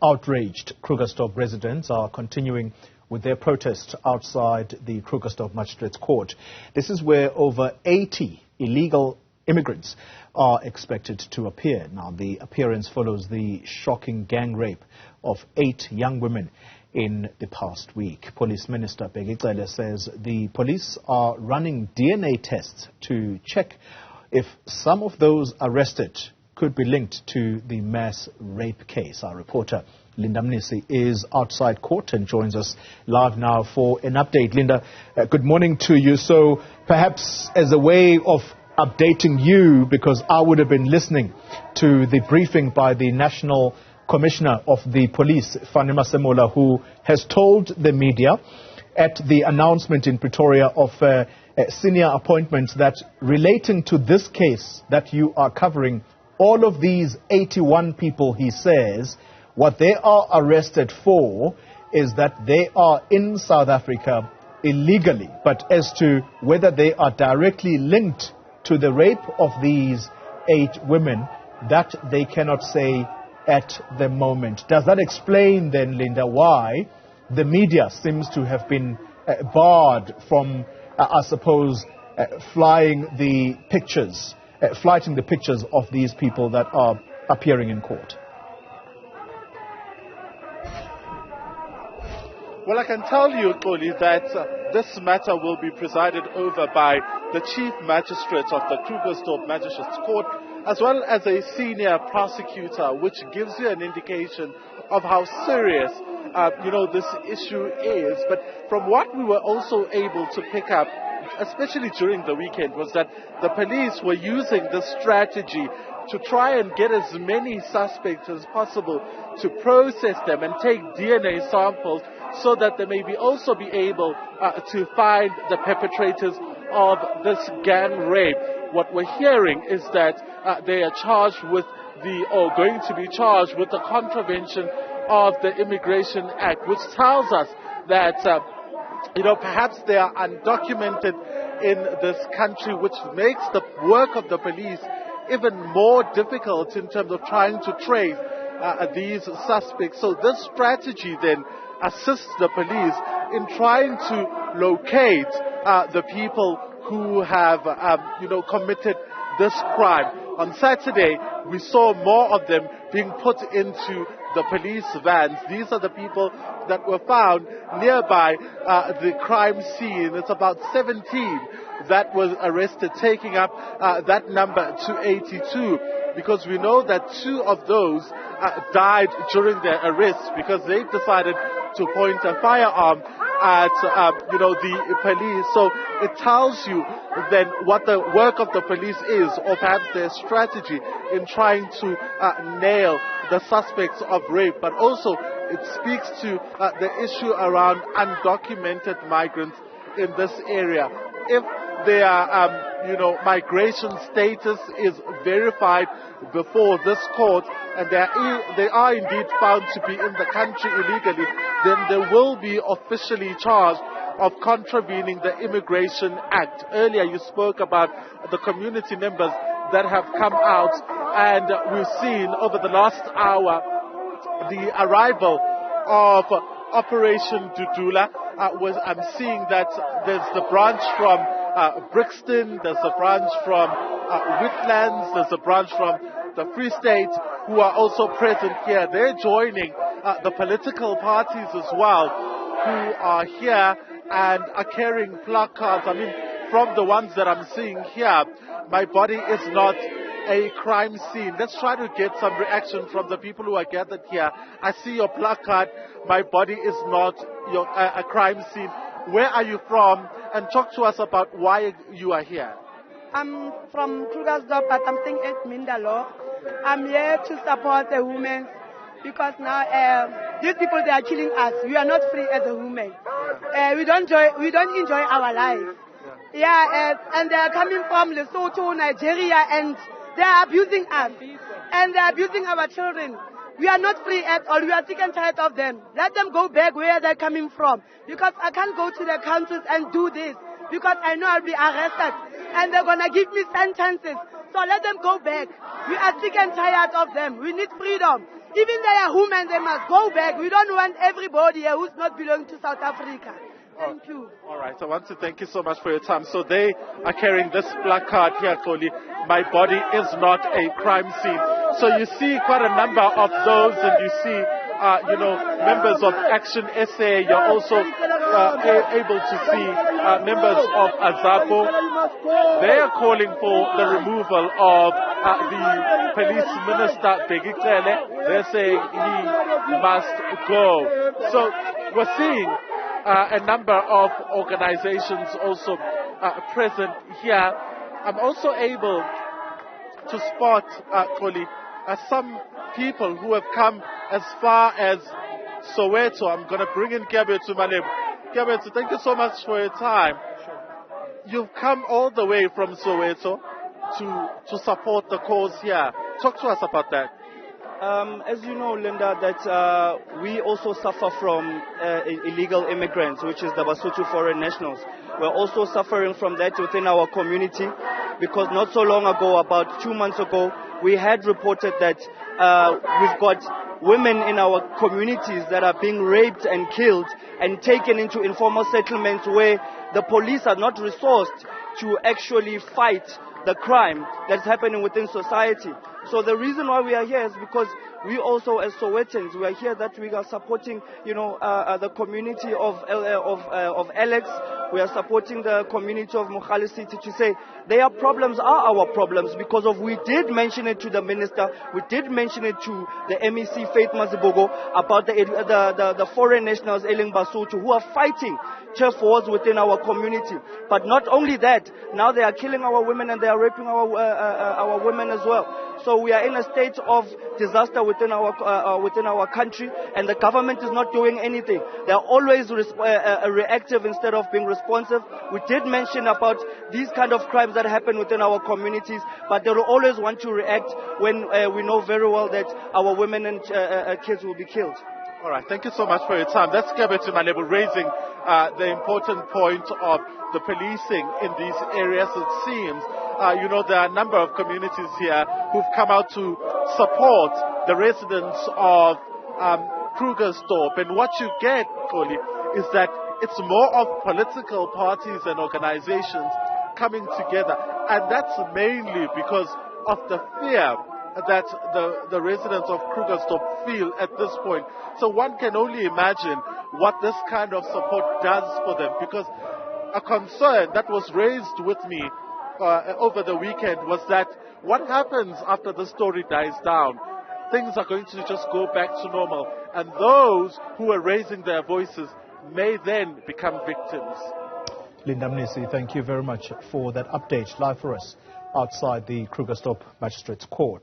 Outraged Krugersdorp residents are continuing with their protest outside the Krugersdorp Magistrate's Court. This is where over 80 illegal immigrants are expected to appear. Now, the appearance follows the shocking gang rape of 8 young women in the past week. Police Minister Bheki Cele says the police are running DNA tests to check if some of those arrested could be linked to the mass rape case. Our reporter Linda Mnisi is outside court and joins us live now for an update. Linda, good morning to you. So perhaps as a way of updating you, because I would have been listening to the briefing by the National Commissioner of the Police, Fanima Semola, who has told the media at the announcement in Pretoria of senior appointments that relating to this case that you are covering, all of these 81 people, he says, what they are arrested for is that they are in South Africa illegally. But as to whether they are directly linked to the rape of these 8 women, that they cannot say at the moment. Does that explain then, Linda, why the media seems to have been barred from, I suppose, flighting the pictures of these people that are appearing in court? Well, I can tell you, Xoli, that this matter will be presided over by the Chief Magistrate of the Krugersdorp Magistrates Court, as well as a senior prosecutor, which gives you an indication of how serious, this issue is. But from what we were also able to pick up, especially during the weekend, was that the police were using this strategy to try and get as many suspects as possible, to process them and take DNA samples so that they may also be able to find the perpetrators of this gang rape. What we're hearing is that they are going to be charged with the contravention of the Immigration Act, which tells us that perhaps they are undocumented in this country, which makes the work of the police even more difficult in terms of trying to trace these suspects. So this strategy then assists the police in trying to locate the people who have, committed this crime. On Saturday, we saw more of them being put into the police vans. These are the people that were found nearby the crime scene. It's about 17 that was arrested, taking up that number to 82, because we know that 2 of those died during their arrest because they decided to point a firearm at the police. So it tells you then what the work of the police is, or perhaps their strategy in trying to nail the suspects of rape. But also it speaks to the issue around undocumented migrants in this area. If their migration status is verified before this court, and they are indeed found to be in the country illegally, then they will be officially charged of contravening the Immigration Act. Earlier you spoke about the community members that have come out, and we've seen over the last hour the arrival of Operation Dudula. I'm seeing that there's the branch from Brixton, there's a branch from Whitlands, there's a branch from the Free State who are also present here. They're joining the political parties as well, who are here and are carrying placards. I mean, from the ones that I'm seeing here, my body is not a crime scene. Let's try to get some reaction from the people who are gathered here. I see your placard, my body is not a crime scene. Where are you from? And talk to us about why you are here. I'm from Krugersdorp, but I'm staying at Mindalo. I'm here to support the women because now these people, they are killing us. We are not free as a woman. We don't enjoy our life. And they are coming from Lesotho, Nigeria, and they are abusing us. And they are abusing our children. We are not free at all. We are sick and tired of them. Let them go back where they're coming from. Because I can't go to the countries and do this. Because I know I'll be arrested. And they're going to give me sentences. So let them go back. We are sick and tired of them. We need freedom. Even they are women, they must go back. We don't want everybody here who's not belonging to South Africa. Thank you. All right, I want to thank you so much for your time. So they are carrying this placard here, Xoli. My body is not a crime scene. So you see quite a number of those, and you see, members of Action SA. You're also able to see members of Azapo. They are calling for the removal of the police minister, Bheki Cele. They're saying he must go. So we're seeing a number of organizations also present here. I'm also able to spot, Xoli, some people who have come as far as Soweto. I'm going to bring in Kebetu Malebo. Kebetu, thank you so much for your time. You've come all the way from Soweto to support the cause here. Talk to us about that. As you know, Linda, that we also suffer from illegal immigrants, which is the Basotho foreign nationals. We're also suffering from that within our community, because not so long ago, about 2 months ago, we had reported that we've got women in our communities that are being raped and killed and taken into informal settlements where the police are not resourced to actually fight the crime that's happening within society. So the reason why we are here is because we also, as Sowetans, we are here that we are supporting, the community of Alex. We are supporting the community of Mogale City to say their problems are our problems, because we did mention it to the minister, we did mention it to the MEC Faith Mazibogo about the foreign nationals, Eling Basotho, who are fighting turf wars within our community. But not only that, now they are killing our women and they are raping our women as well. So we are in a state of disaster within our country, and the government is not doing anything. They are always reactive instead of being responsive. We did mention about these kind of crimes that happen within our communities, but they will always want to react when we know very well that our women and kids will be killed. All right, thank you so much for your time. That's Kebetu Malebo raising the important point of the policing in these areas. It seems, there are a number of communities here who've come out to support the residents of Krugersdorp. And what you get, Xoli, is that it's more of political parties and organizations coming together. And that's mainly because of the fear that the residents of Krugersdorp feel at this point. So one can only imagine what this kind of support does for them, because a concern that was raised with me over the weekend was that what happens after the story dies down? Things are going to just go back to normal, and those who are raising their voices may then become victims. Linda Mnisi, thank you very much for that update live for us outside the Krugersdorp Magistrates Court.